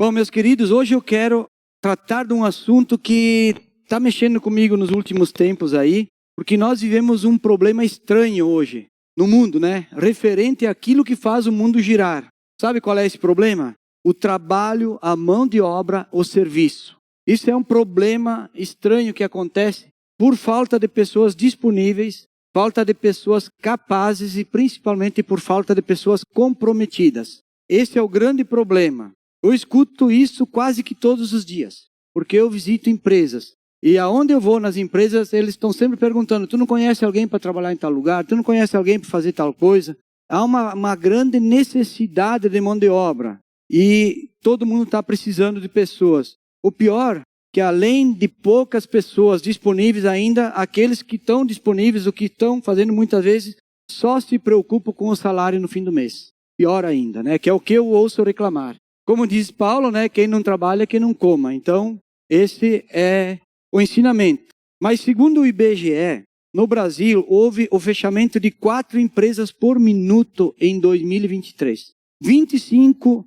Bom, meus queridos, hoje eu quero tratar de um assunto que está mexendo comigo nos últimos tempos aí, porque nós vivemos um problema estranho hoje no mundo, né? Referente àquilo que faz o mundo girar. Sabe qual é esse problema? O trabalho, a mão de obra, o serviço. Isso é um problema estranho que acontece por falta de pessoas disponíveis, falta de pessoas capazes e principalmente por falta de pessoas comprometidas. Esse é o grande problema. Eu escuto isso quase que todos os dias, porque eu visito empresas. E aonde eu vou nas empresas, eles estão sempre perguntando, tu não conhece alguém para trabalhar em tal lugar? Tu não conhece alguém para fazer tal coisa? Há uma grande necessidade de mão de obra. E todo mundo está precisando de pessoas. O pior, que além de poucas pessoas disponíveis ainda, aqueles que estão disponíveis, o que estão fazendo muitas vezes, só se preocupam com o salário no fim do mês. Pior ainda, né? Que é o que eu ouço reclamar. Como diz Paulo, né? Quem não trabalha, quem não coma. Então, esse é o ensinamento. Mas segundo o IBGE, no Brasil, houve o fechamento de 4 empresas por minuto em 2023. 25%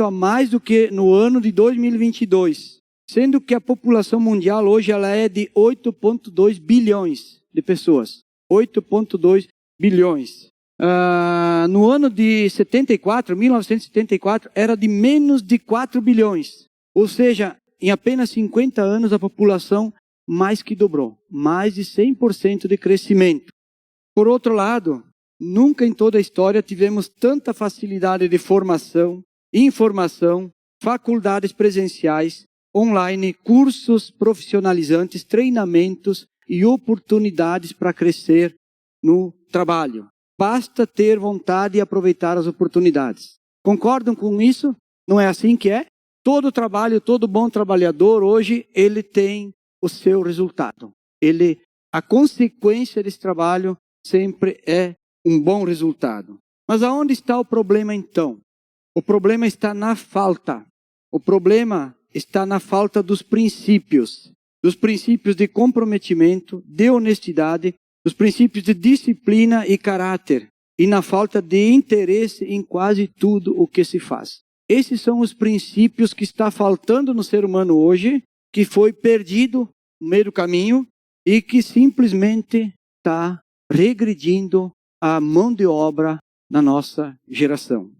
a mais do que no ano de 2022. Sendo que a população mundial hoje ela é de 8,2 bilhões de pessoas. 8,2 bilhões. No ano de 1974, era de menos de 4 bilhões. Ou seja, em apenas 50 anos a população mais que dobrou. Mais de 100% de crescimento. Por outro lado, nunca em toda a história tivemos tanta facilidade de formação, informação, faculdades presenciais, online, cursos profissionalizantes, treinamentos e oportunidades para crescer no trabalho. Basta ter vontade e aproveitar as oportunidades. Concordam com isso? Não é assim que é? Todo trabalho, todo bom trabalhador hoje, ele tem o seu resultado. A consequência desse trabalho sempre é um bom resultado. Mas aonde está o problema então? O problema está na falta. O problema está na falta dos princípios de comprometimento, de honestidade, dos princípios de disciplina e caráter, e na falta de interesse em quase tudo o que se faz. Esses são os princípios que está faltando no ser humano hoje, que foi perdido no meio do caminho e que simplesmente está regredindo a mão de obra na nossa geração.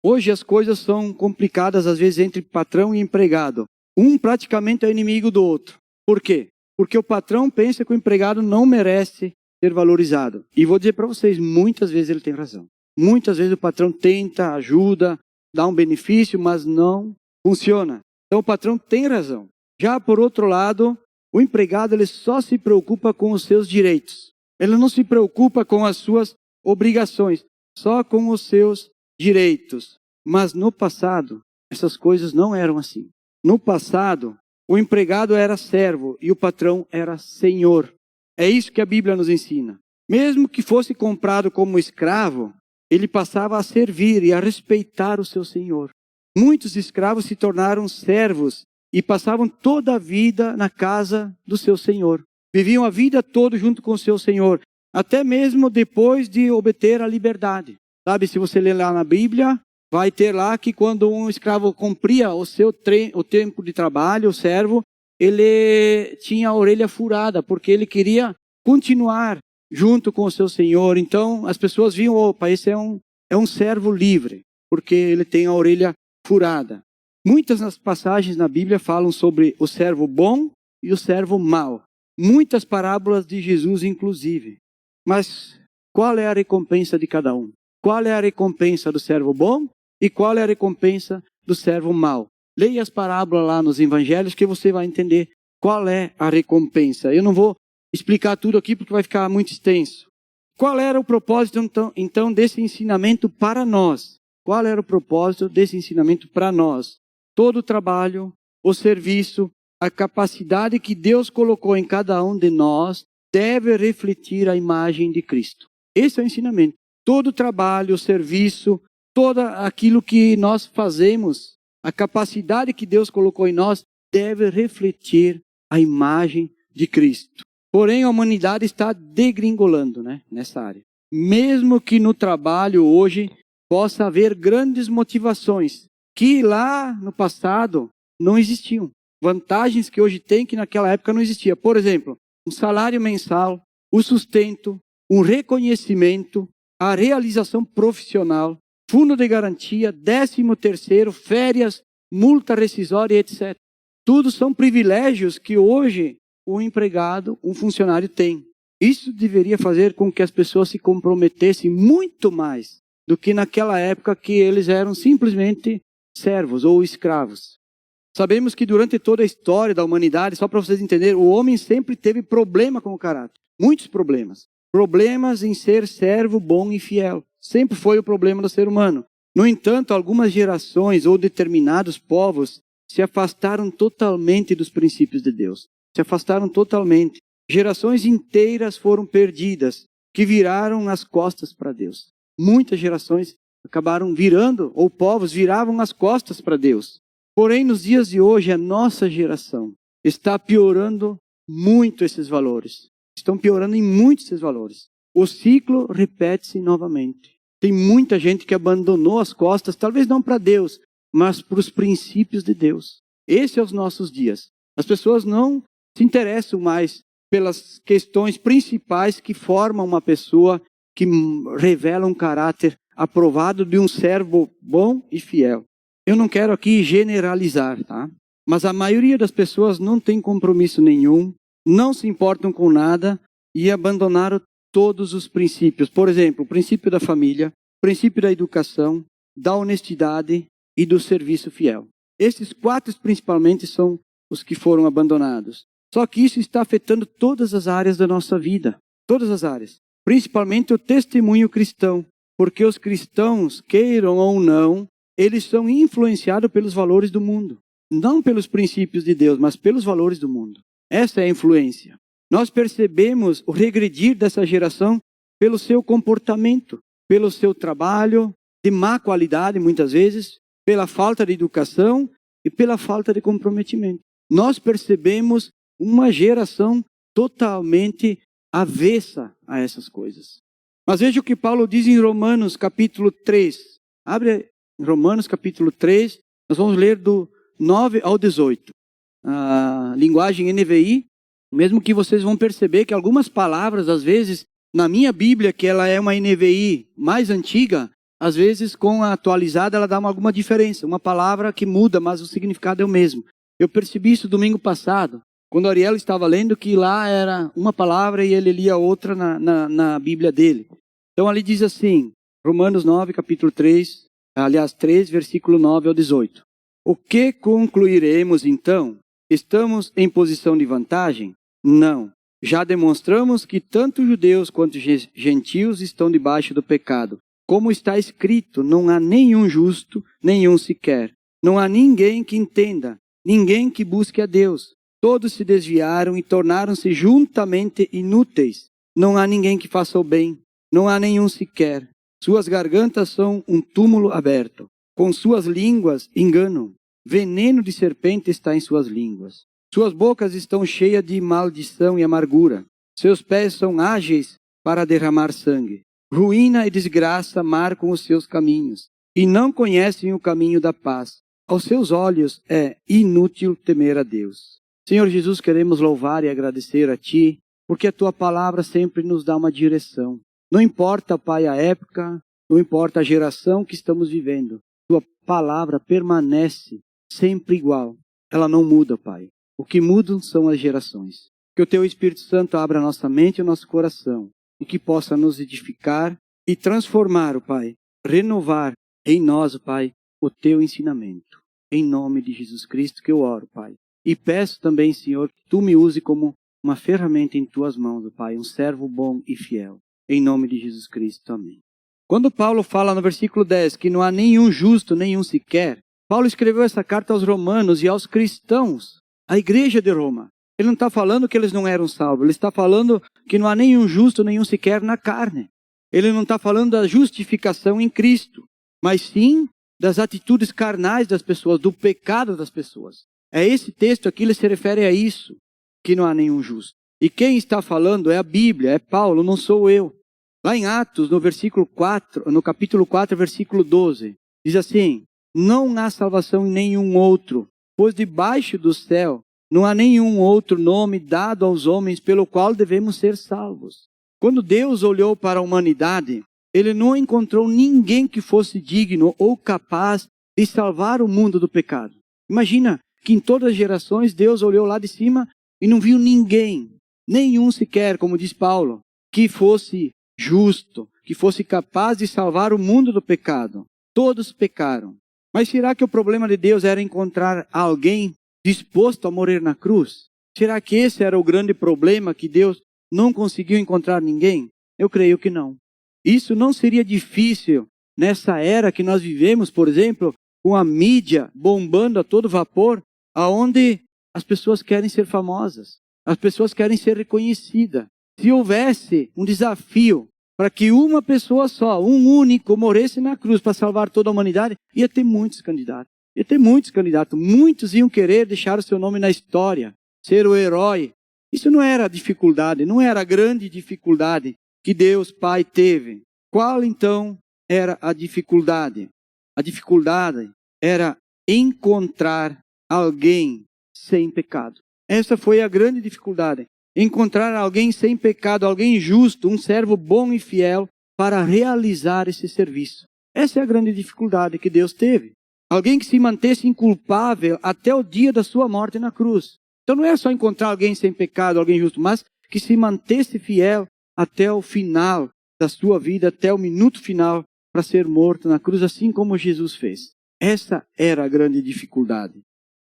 Hoje as coisas são complicadas às vezes entre patrão e empregado. Um praticamente é inimigo do outro. Por quê? Porque o patrão pensa que o empregado não merece ser valorizado. E vou dizer para vocês, muitas vezes ele tem razão. Muitas vezes o patrão tenta, ajuda, dá um benefício, mas não funciona. Então o patrão tem razão. Já por outro lado, o empregado ele só se preocupa com os seus direitos. Ele não se preocupa com as suas obrigações, só com os seus direitos. Mas no passado, essas coisas não eram assim. No passado, o empregado era servo e o patrão era senhor. É isso que a Bíblia nos ensina. Mesmo que fosse comprado como escravo, ele passava a servir e a respeitar o seu senhor. Muitos escravos se tornaram servos e passavam toda a vida na casa do seu senhor. Viviam a vida toda junto com o seu senhor, até mesmo depois de obter a liberdade. Sabe, se você ler lá na Bíblia, vai ter lá que quando um escravo cumpria o tempo de trabalho, o servo, ele tinha a orelha furada, porque ele queria continuar junto com o seu senhor. Então as pessoas viam, opa, esse é um servo livre, porque ele tem a orelha furada. Muitas das passagens na Bíblia falam sobre o servo bom e o servo mau. Muitas parábolas de Jesus, inclusive. Mas qual é a recompensa de cada um? Qual é a recompensa do servo bom e qual é a recompensa do servo mau? Leia as parábolas lá nos evangelhos que você vai entender qual é a recompensa. Eu não vou explicar tudo aqui porque vai ficar muito extenso. Qual era o propósito então desse ensinamento para nós? Qual era o propósito desse ensinamento para nós? Todo o trabalho, o serviço, a capacidade que Deus colocou em cada um de nós deve refletir a imagem de Cristo. Esse é o ensinamento. Todo o trabalho, o serviço, todo aquilo que nós fazemos, a capacidade que Deus colocou em nós deve refletir a imagem de Cristo. Porém, a humanidade está degringolando, nessa área. Mesmo que no trabalho hoje possa haver grandes motivações, que lá no passado não existiam. Vantagens que hoje tem que naquela época não existia. Por exemplo, um salário mensal, o sustento, um reconhecimento, a realização profissional, fundo de garantia, 13º, férias, multa rescisória, etc. Tudo são privilégios que hoje o empregado, um funcionário tem. Isso deveria fazer com que as pessoas se comprometessem muito mais do que naquela época que eles eram simplesmente servos ou escravos. Sabemos que durante toda a história da humanidade, só para vocês entenderem, o homem sempre teve problema com o caráter. Muitos problemas. Problemas em ser servo bom e fiel. Sempre foi o problema do ser humano. No entanto, algumas gerações ou determinados povos se afastaram totalmente dos princípios de Deus. Se afastaram totalmente. Gerações inteiras foram perdidas, que viraram as costas para Deus. Muitas gerações acabaram virando, ou povos viravam as costas para Deus. Porém, nos dias de hoje, a nossa geração está piorando muito esses valores. Estão piorando em muitos esses valores. O ciclo repete-se novamente. Tem muita gente que abandonou as costas, talvez não para Deus, mas para os princípios de Deus. Esses são os nossos dias. As pessoas não se interessam mais pelas questões principais que formam uma pessoa, que revela um caráter aprovado de um servo bom e fiel. Eu não quero aqui generalizar, tá? Mas a maioria das pessoas não tem compromisso nenhum, não se importam com nada e abandonaram todos os princípios. Por exemplo, o princípio da família, o princípio da educação, da honestidade e do serviço fiel. Esses 4 principalmente são os que foram abandonados. Só que isso está afetando todas as áreas da nossa vida. Todas as áreas. Principalmente o testemunho cristão. Porque os cristãos, queiram ou não, eles são influenciados pelos valores do mundo. Não pelos princípios de Deus, mas pelos valores do mundo. Essa é a influência. Nós percebemos o regredir dessa geração pelo seu comportamento, pelo seu trabalho de má qualidade, muitas vezes, pela falta de educação e pela falta de comprometimento. Nós percebemos uma geração totalmente avessa a essas coisas. Mas veja o que Paulo diz em Romanos capítulo 3. Abre Romanos capítulo 3, nós vamos ler do 9 ao 18. A linguagem NVI, mesmo que vocês vão perceber que algumas palavras, às vezes, na minha Bíblia, que ela é uma NVI mais antiga, às vezes com a atualizada ela dá alguma diferença. Uma palavra que muda, mas o significado é o mesmo. Eu percebi isso domingo passado, quando Ariel estava lendo que lá era uma palavra e ele lia outra na Bíblia dele. Então ali diz assim, Romanos 9, capítulo 3, aliás 3, versículo 9 ao 18. O que concluiremos então? Estamos em posição de vantagem? Não. Já demonstramos que tanto judeus quanto gentios estão debaixo do pecado. Como está escrito, não há nenhum justo, nenhum sequer. Não há ninguém que entenda, ninguém que busque a Deus. Todos se desviaram e tornaram-se juntamente inúteis. Não há ninguém que faça o bem, não há nenhum sequer. Suas gargantas são um túmulo aberto. Com suas línguas enganam. Veneno de serpente está em suas línguas. Suas bocas estão cheias de maldição e amargura. Seus pés são ágeis para derramar sangue. Ruína e desgraça marcam os seus caminhos. E não conhecem o caminho da paz. Aos seus olhos é inútil temer a Deus. Senhor Jesus, queremos louvar e agradecer a Ti, porque a Tua palavra sempre nos dá uma direção. Não importa, Pai, a época, não importa a geração que estamos vivendo. Tua palavra permanece sempre igual. Ela não muda, Pai. O que mudam são as gerações. Que o Teu Espírito Santo abra a nossa mente e o nosso coração, e que possa nos edificar e transformar, Pai, renovar em nós, Pai, o Teu ensinamento. Em nome de Jesus Cristo que eu oro, Pai. E peço também, Senhor, que Tu me use como uma ferramenta em Tuas mãos, Pai, um servo bom e fiel. Em nome de Jesus Cristo, amém. Quando Paulo fala no versículo 10 que não há nenhum justo, nenhum sequer, Paulo escreveu essa carta aos romanos e aos cristãos, à igreja de Roma. Ele não está falando que eles não eram salvos, ele está falando que não há nenhum justo, nenhum sequer na carne. Ele não está falando da justificação em Cristo, mas sim das atitudes carnais das pessoas, do pecado das pessoas. É esse texto aqui, ele se refere a isso, que não há nenhum justo. E quem está falando é a Bíblia, é Paulo, não sou eu. Lá em Atos, no capítulo 4, versículo 12, diz assim, não há salvação em nenhum outro, pois debaixo do céu não há nenhum outro nome dado aos homens pelo qual devemos ser salvos. Quando Deus olhou para a humanidade, Ele não encontrou ninguém que fosse digno ou capaz de salvar o mundo do pecado. Imagina que em todas as gerações Deus olhou lá de cima e não viu ninguém, nenhum sequer, como diz Paulo, que fosse justo, que fosse capaz de salvar o mundo do pecado. Todos pecaram. Mas será que o problema de Deus era encontrar alguém disposto a morrer na cruz? Será que esse era o grande problema, que Deus não conseguiu encontrar ninguém? Eu creio que não. Isso não seria difícil nessa era que nós vivemos, por exemplo, com a mídia bombando a todo vapor, aonde as pessoas querem ser famosas, as pessoas querem ser reconhecidas. Se houvesse um desafio para que uma pessoa só, um único, morresse na cruz para salvar toda a humanidade, ia ter muitos candidatos. Muitos iam querer deixar o seu nome na história, ser o herói. Isso não era a dificuldade, não era a grande dificuldade que Deus Pai teve. Qual então era a dificuldade? A dificuldade era encontrar alguém sem pecado. Essa foi a grande dificuldade. Encontrar alguém sem pecado, alguém justo, um servo bom e fiel para realizar esse serviço. Essa é a grande dificuldade que Deus teve. Alguém que se mantesse inculpável até o dia da sua morte na cruz. Então não é só encontrar alguém sem pecado, alguém justo, mas que se mantesse fiel até o final da sua vida, até o minuto final, para ser morto na cruz, assim como Jesus fez. Essa era a grande dificuldade.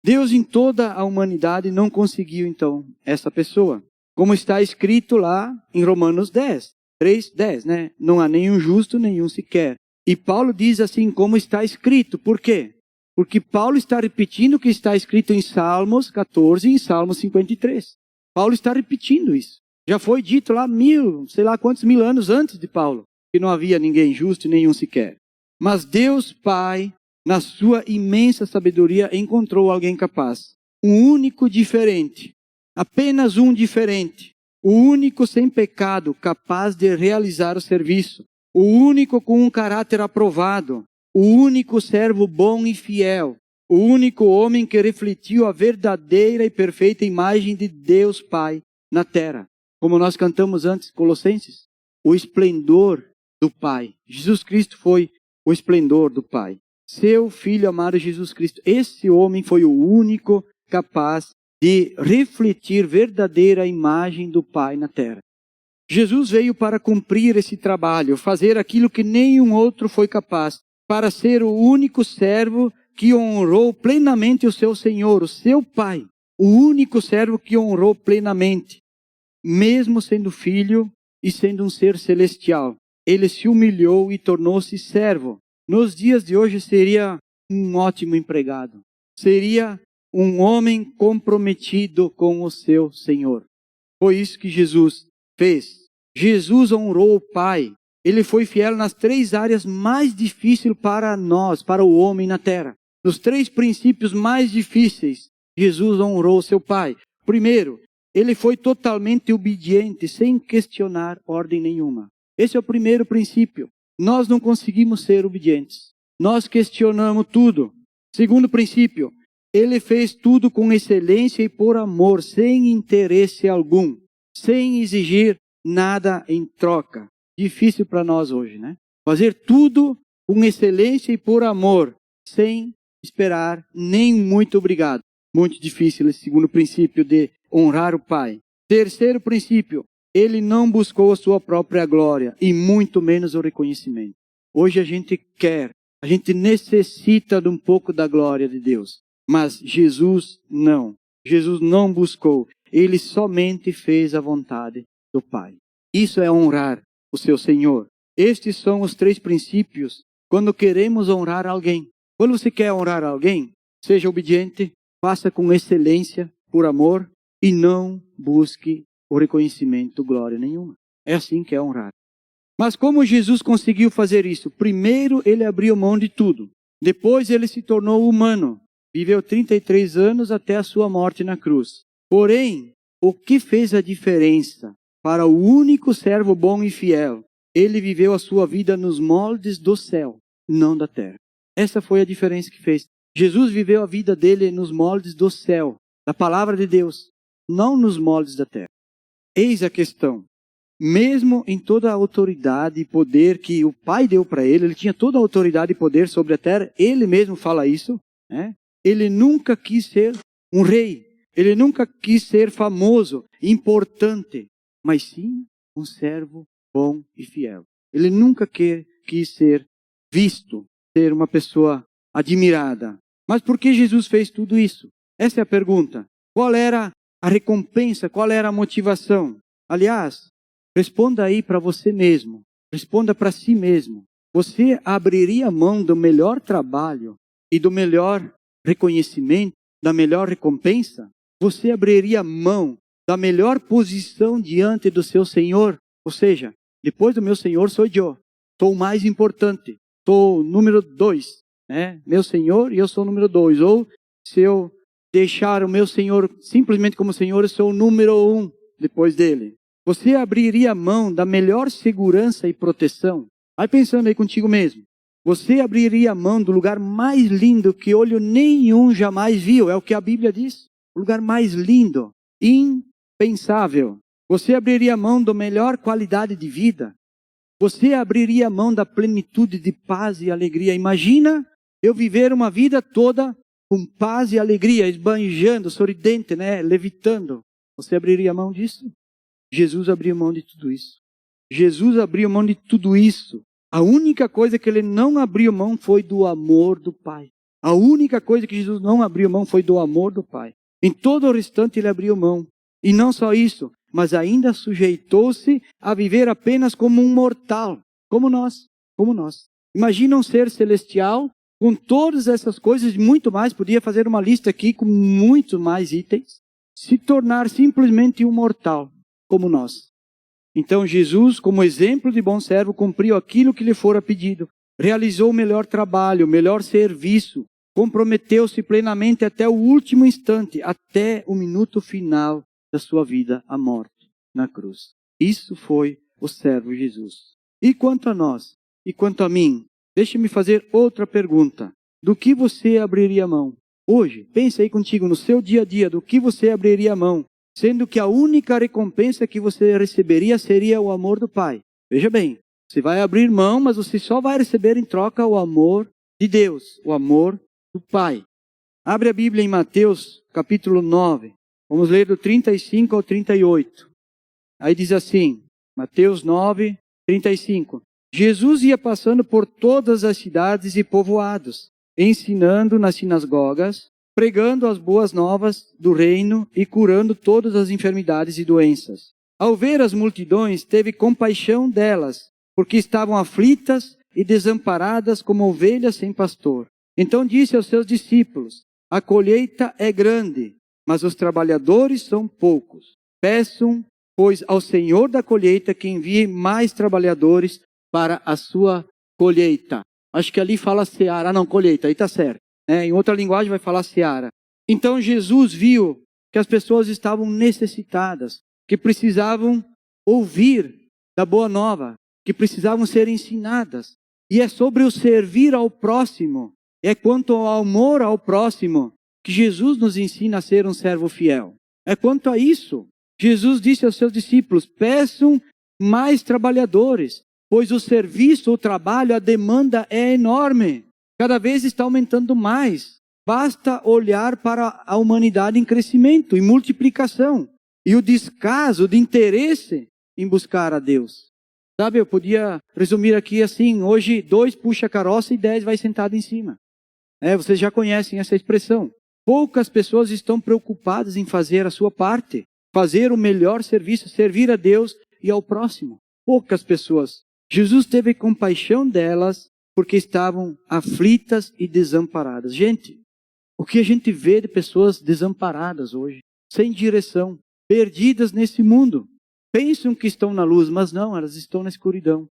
Deus em toda a humanidade não conseguiu então essa pessoa. Como está escrito lá em Romanos 10, 3:10, né? Não há nenhum justo, nenhum sequer. E Paulo diz assim como está escrito. Por quê? Porque Paulo está repetindo o que está escrito em Salmos 14 e em Salmos 53. Paulo está repetindo isso. Já foi dito lá sei lá quantos mil anos antes de Paulo, que não havia ninguém justo, nenhum sequer. Mas Deus Pai, na sua imensa sabedoria, encontrou alguém capaz. Um único diferente. Apenas um diferente. O único sem pecado, capaz de realizar o serviço. O único com um caráter aprovado. O único servo bom e fiel. O único homem que refletiu a verdadeira e perfeita imagem de Deus Pai na terra. Como nós cantamos antes, Colossenses. O esplendor do Pai. Jesus Cristo foi o esplendor do Pai. Seu Filho amado Jesus Cristo. Esse homem foi o único capaz de refletir verdadeira imagem do Pai na terra. Jesus veio para cumprir esse trabalho, fazer aquilo que nenhum outro foi capaz, para ser o único servo que honrou plenamente o seu Senhor, o seu Pai. O único servo que honrou plenamente, mesmo sendo filho e sendo um ser celestial. Ele se humilhou e tornou-se servo. Nos dias de hoje seria um ótimo empregado. Seria um homem comprometido com o seu Senhor. Foi isso que Jesus fez. Jesus honrou o Pai. Ele foi fiel nas 3 áreas mais difíceis para nós, para o homem na terra. Nos 3 princípios mais difíceis, Jesus honrou seu Pai. Primeiro, ele foi totalmente obediente, sem questionar ordem nenhuma. Esse é o primeiro princípio. Nós não conseguimos ser obedientes. Nós questionamos tudo. Segundo princípio, ele fez tudo com excelência e por amor, sem interesse algum, sem exigir nada em troca. Difícil para nós hoje, né? Fazer tudo com excelência e por amor, sem esperar nem muito obrigado. Muito difícil esse segundo princípio de honrar o Pai. Terceiro princípio, ele não buscou a sua própria glória e muito menos o reconhecimento. Hoje a gente necessita de um pouco da glória de Deus. Mas Jesus não. Jesus não buscou. Ele somente fez a vontade do Pai. Isso é honrar o seu Senhor. Estes são os 3 princípios quando queremos honrar alguém. Quando você quer honrar alguém, seja obediente, faça com excelência, por amor, e não busque o reconhecimento, glória nenhuma. É assim que é honrar. Mas como Jesus conseguiu fazer isso? Primeiro, ele abriu mão de tudo. Depois, ele se tornou humano. Viveu 33 anos até a sua morte na cruz. Porém, o que fez a diferença para o único servo bom e fiel? Ele viveu a sua vida nos moldes do céu, não da terra. Essa foi a diferença que fez. Jesus viveu a vida dele nos moldes do céu, da palavra de Deus, não nos moldes da terra. Eis a questão. Mesmo em toda a autoridade e poder que o Pai deu para ele tinha toda a autoridade e poder sobre a terra, ele mesmo fala isso, né? Ele nunca quis ser um rei, ele nunca quis ser famoso, importante, mas sim um servo bom e fiel. Ele nunca quis ser visto, ser uma pessoa admirada. Mas por que Jesus fez tudo isso? Essa é a pergunta. Qual era a recompensa? Qual era a motivação? Aliás, responda aí para você mesmo. Responda para si mesmo. Você abriria mão do melhor trabalho e do melhor reconhecimento, da melhor recompensa? Você abriria mão da melhor posição diante do seu Senhor? Ou seja, depois do meu Senhor sou eu. Sou o mais importante. Sou o número 2. Né? Meu Senhor e eu sou o número 2. Ou se eu deixar o meu Senhor simplesmente como Senhor, eu sou o número 1 depois dele. Você abriria mão da melhor segurança e proteção? Vai pensando aí contigo mesmo. Você abriria mão do lugar mais lindo que olho nenhum jamais viu. É o que a Bíblia diz. O lugar mais lindo, impensável. Você abriria mão da melhor qualidade de vida? Você abriria mão da plenitude de paz e alegria? Imagina eu viver uma vida toda com paz e alegria, esbanjando, sorridente, né? Levitando. Você abriria mão disso? Jesus abriu mão de tudo isso. Jesus abriu mão de tudo isso. A única coisa que ele não abriu mão foi do amor do Pai. A única coisa que Jesus não abriu mão foi do amor do Pai. Em todo o restante ele abriu mão. E não só isso, mas ainda sujeitou-se a viver apenas como um mortal, como nós. Imagina um ser celestial com todas essas coisas e muito mais, podia fazer uma lista aqui com muito mais itens, se tornar simplesmente um mortal, como nós. Então Jesus, como exemplo de bom servo, cumpriu aquilo que lhe fora pedido, realizou o melhor trabalho, o melhor serviço, comprometeu-se plenamente até o último instante, até o minuto final da sua vida, a morte na cruz. Isso foi o servo Jesus. E quanto a nós? E quanto a mim? Deixe-me fazer outra pergunta. Do que você abriria mão? Hoje, pense aí contigo no seu dia a dia, do que você abriria mão? Sendo que a única recompensa que você receberia seria o amor do Pai. Veja bem, você vai abrir mão, mas você só vai receber em troca o amor de Deus, o amor do Pai. Abre a Bíblia em Mateus, capítulo 9. Vamos ler do 35 ao 38. Aí diz assim, Mateus 9, 35. Jesus ia passando por todas as cidades e povoados, ensinando nas sinagogas, pregando as boas novas do reino e curando todas as enfermidades e doenças. Ao ver as multidões, teve compaixão delas, porque estavam aflitas e desamparadas como ovelhas sem pastor. Então disse aos seus discípulos, a colheita é grande, mas os trabalhadores são poucos. Peçam, pois, ao Senhor da colheita que envie mais trabalhadores para a sua colheita. Acho que ali fala seara, não, colheita, aí está certo. Em outra linguagem vai falar seara. Então Jesus viu que as pessoas estavam necessitadas, que precisavam ouvir da boa nova, que precisavam ser ensinadas. E é sobre o servir ao próximo, é quanto ao amor ao próximo, que Jesus nos ensina a ser um servo fiel. É quanto a isso. Jesus disse aos seus discípulos, peçam mais trabalhadores, pois o serviço, o trabalho, a demanda é enorme. Cada vez está aumentando mais. Basta olhar para a humanidade em crescimento, em multiplicação. E o descaso de interesse em buscar a Deus. Sabe, eu podia resumir aqui assim, hoje 2 puxa a carroça e 10 vai sentado em cima. Vocês já conhecem essa expressão. Poucas pessoas estão preocupadas em fazer a sua parte, fazer o melhor serviço, servir a Deus e ao próximo. Poucas pessoas. Jesus teve compaixão delas porque estavam aflitas e desamparadas. Gente, o que a gente vê de pessoas desamparadas hoje, sem direção, perdidas nesse mundo. Pensam que estão na luz, mas não, elas estão na escuridão.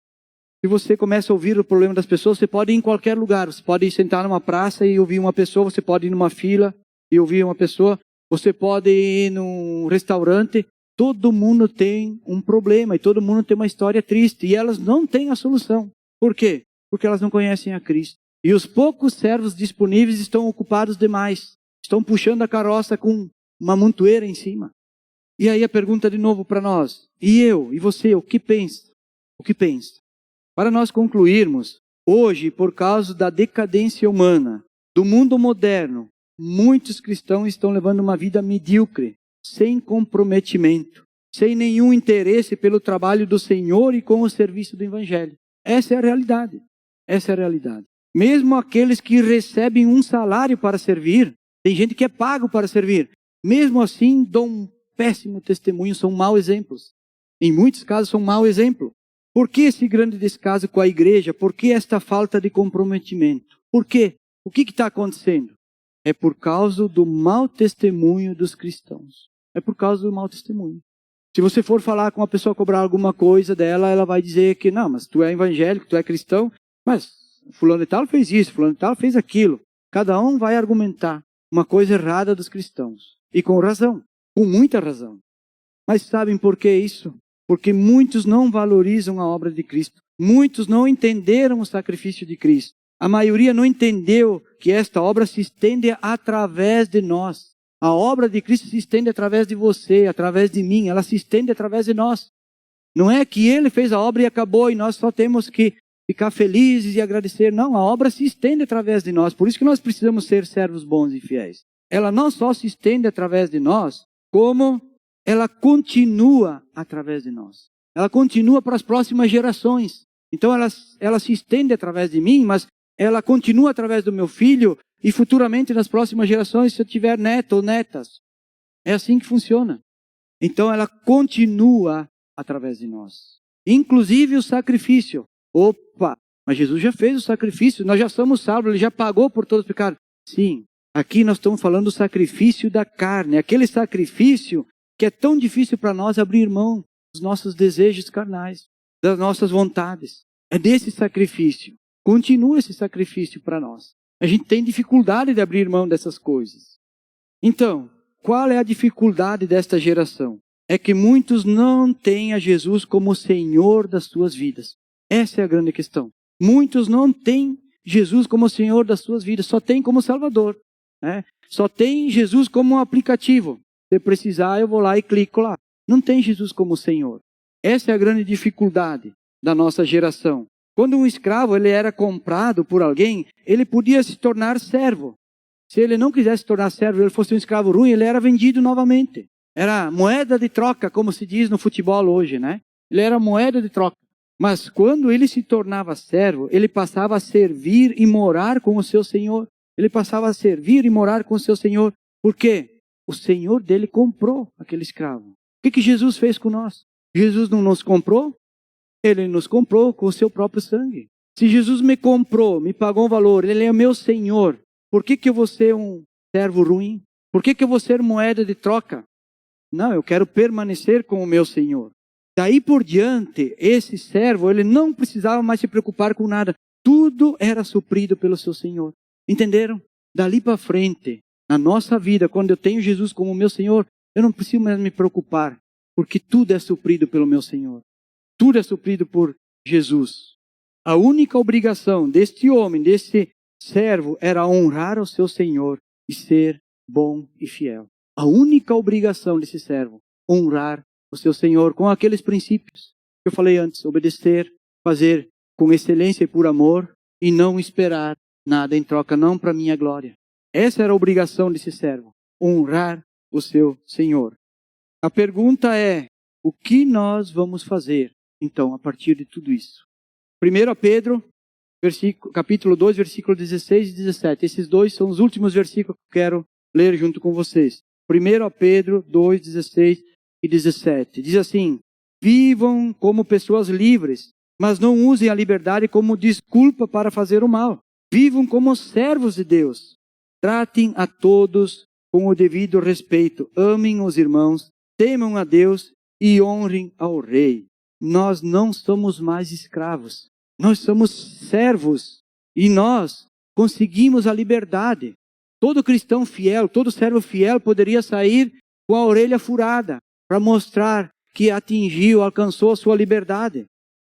Se você começa a ouvir o problema das pessoas, você pode ir em qualquer lugar. Você pode ir sentar numa praça e ouvir uma pessoa, você pode ir numa fila e ouvir uma pessoa, você pode ir num restaurante. Todo mundo tem um problema e todo mundo tem uma história triste e elas não têm a solução. Por quê? Porque elas não conhecem a Cristo. E os poucos servos disponíveis estão ocupados demais. Estão puxando a carroça com uma montoeira em cima. E aí a pergunta de novo para nós. E eu? E você? O que pensa? O que pensa? Para nós concluirmos, hoje, por causa da decadência humana, do mundo moderno, muitos cristãos estão levando uma vida medíocre, sem comprometimento, sem nenhum interesse pelo trabalho do Senhor e com o serviço do Evangelho. Essa é a realidade. Essa é a realidade. Mesmo aqueles que recebem um salário para servir, tem gente que é pago para servir, mesmo assim dão um péssimo testemunho, são maus exemplos. Em muitos casos são mau exemplo. Por que esse grande descaso com a igreja? Por que esta falta de comprometimento? Por quê? O que está acontecendo? É por causa do mau testemunho dos cristãos. É por causa do mau testemunho. Se você for falar com uma pessoa, cobrar alguma coisa dela, ela vai dizer que não, mas tu é evangélico, tu é cristão, mas fulano e tal fez isso, fulano e tal fez aquilo. Cada um vai argumentar uma coisa errada dos cristãos. E com razão, com muita razão. Mas sabem por que isso? Porque muitos não valorizam a obra de Cristo. Muitos não entenderam o sacrifício de Cristo. A maioria não entendeu que esta obra se estende através de nós. A obra de Cristo se estende através de você, através de mim. Ela se estende através de nós. Não é que Ele fez a obra e acabou e nós só temos que ficar felizes e agradecer. Não, a obra se estende através de nós. Por isso que nós precisamos ser servos bons e fiéis. Ela não só se estende através de nós, como ela continua através de nós. Ela continua para as próximas gerações. Então ela se estende através de mim, mas ela continua através do meu filho e futuramente nas próximas gerações, se eu tiver neto ou netas. É assim que funciona. Então ela continua através de nós. Inclusive o sacrifício. Opa, mas Jesus já fez o sacrifício, nós já somos salvos, Ele já pagou por todos os pecados. Sim, aqui nós estamos falando do sacrifício da carne, aquele sacrifício que é tão difícil para nós abrir mão dos nossos desejos carnais, das nossas vontades. É desse sacrifício. Continua esse sacrifício para nós. A gente tem dificuldade de abrir mão dessas coisas. Então, qual é a dificuldade desta geração? É que muitos não têm a Jesus como Senhor das suas vidas. Essa é a grande questão. Muitos não têm Jesus como Senhor das suas vidas, só têm como Salvador. Né? Só tem Jesus como um aplicativo. Se precisar, eu vou lá e clico lá. Não tem Jesus como Senhor. Essa é a grande dificuldade da nossa geração. Quando um escravo ele era comprado por alguém, ele podia se tornar servo. Se ele não quisesse se tornar servo, ele fosse um escravo ruim, ele era vendido novamente. Era moeda de troca, como se diz no futebol hoje, né? Ele era moeda de troca. Mas quando ele se tornava servo, ele passava a servir e morar com o seu Senhor. Ele passava a servir e morar com o seu Senhor. Por quê? O Senhor dele comprou aquele escravo. O que Jesus fez com nós? Jesus não nos comprou? Ele nos comprou com o seu próprio sangue. Se Jesus me comprou, me pagou um valor, Ele é o meu Senhor, por que eu vou ser um servo ruim? Por que eu vou ser moeda de troca? Não, eu quero permanecer com o meu Senhor. Daí por diante, esse servo, ele não precisava mais se preocupar com nada. Tudo era suprido pelo seu Senhor. Entenderam? Dali para frente, na nossa vida, quando eu tenho Jesus como meu Senhor, eu não preciso mais me preocupar, porque tudo é suprido pelo meu Senhor. Tudo é suprido por Jesus. A única obrigação deste homem, deste servo, era honrar ao seu Senhor e ser bom e fiel. A única obrigação desse servo, honrar o seu Senhor com aqueles princípios que eu falei antes, obedecer, fazer com excelência e por amor e não esperar nada em troca, não para minha glória. Essa era a obrigação desse servo, honrar o seu Senhor. A pergunta é, o que nós vamos fazer, então, a partir de tudo isso? 1 Pedro, capítulo 2, versículo 16 e 17. Esses dois são os últimos versículos que eu quero ler junto com vocês. 1 Pedro 2, 16 e 17. Diz assim, vivam como pessoas livres, mas não usem a liberdade como desculpa para fazer o mal. Vivam como servos de Deus. Tratem a todos com o devido respeito. Amem os irmãos, temam a Deus e honrem ao Rei. Nós não somos mais escravos. Nós somos servos. E nós conseguimos a liberdade. Todo cristão fiel, todo servo fiel poderia sair com a orelha furada para mostrar que atingiu, alcançou a sua liberdade.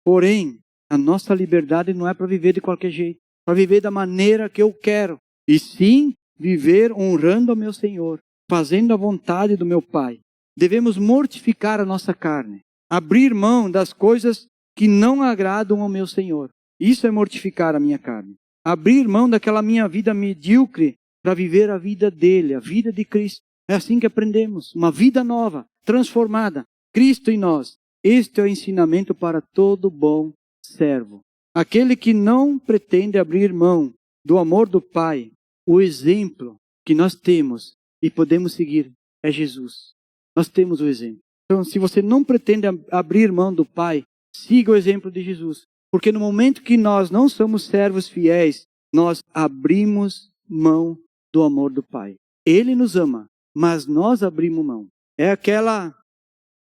Porém, a nossa liberdade não é para viver de qualquer jeito. para viver da maneira que eu quero. E sim, viver honrando ao meu Senhor, fazendo a vontade do meu Pai. Devemos mortificar a nossa carne, abrir mão das coisas que não agradam ao meu Senhor. Isso é mortificar a minha carne. Abrir mão daquela minha vida medíocre para viver a vida dele, a vida de Cristo. É assim que aprendemos. Uma vida nova, transformada. Cristo em nós. Este é o ensinamento para todo bom servo. Aquele que não pretende abrir mão do amor do Pai, o exemplo que nós temos e podemos seguir é Jesus. Nós temos o exemplo. Então, se você não pretende abrir mão do Pai, siga o exemplo de Jesus. Porque no momento que nós não somos servos fiéis, nós abrimos mão do amor do Pai. Ele nos ama, mas nós abrimos mão. É aquela,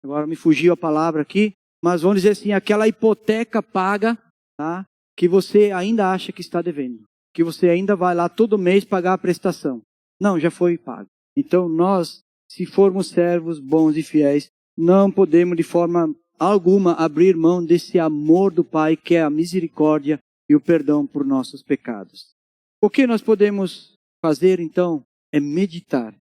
agora me fugiu a palavra aqui, mas vamos dizer assim, aquela hipoteca paga, tá? Que você ainda acha que está devendo. Que você ainda vai lá todo mês pagar a prestação. Não, já foi pago. Então nós, se formos servos bons e fiéis, não podemos de forma alguma abrir mão desse amor do Pai, que é a misericórdia e o perdão por nossos pecados. O que nós podemos fazer então é meditar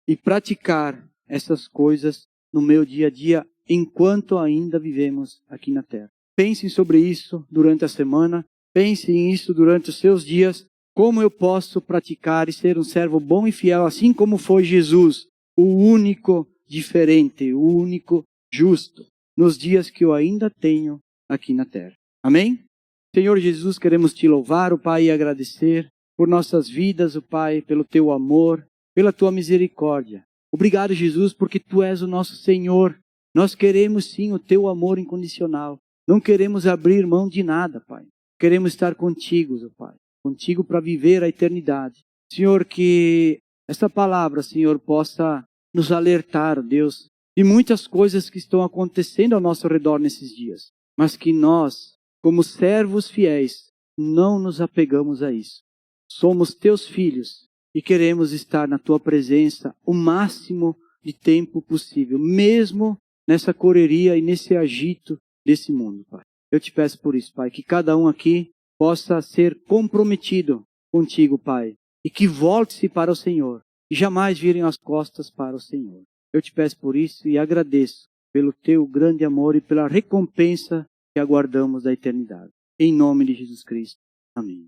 e praticar essas coisas no meu dia a dia enquanto ainda vivemos aqui na terra. Pensem sobre isso durante a semana, pensem nisso durante os seus dias, como eu posso praticar e ser um servo bom e fiel, assim como foi Jesus, o único diferente, o único justo, nos dias que eu ainda tenho aqui na terra. Amém? Senhor Jesus, queremos te louvar, o Pai, e agradecer por nossas vidas, o Pai, pelo teu amor, pela tua misericórdia. Obrigado, Jesus, porque tu és o nosso Senhor. Nós queremos sim o teu amor incondicional. Não queremos abrir mão de nada, Pai. Queremos estar contigo, Pai. Contigo para viver a eternidade. Senhor, que esta palavra, Senhor, possa nos alertar, Deus, de muitas coisas que estão acontecendo ao nosso redor nesses dias. Mas que nós, como servos fiéis, não nos apegamos a isso. Somos teus filhos e queremos estar na tua presença o máximo de tempo possível, mesmo nessa correria e nesse agito desse mundo, Pai. Eu te peço por isso, Pai, que cada um aqui possa ser comprometido contigo, Pai, e que volte-se para o Senhor e jamais virem as costas para o Senhor. Eu te peço por isso e agradeço pelo teu grande amor e pela recompensa que aguardamos da eternidade. Em nome de Jesus Cristo. Amém.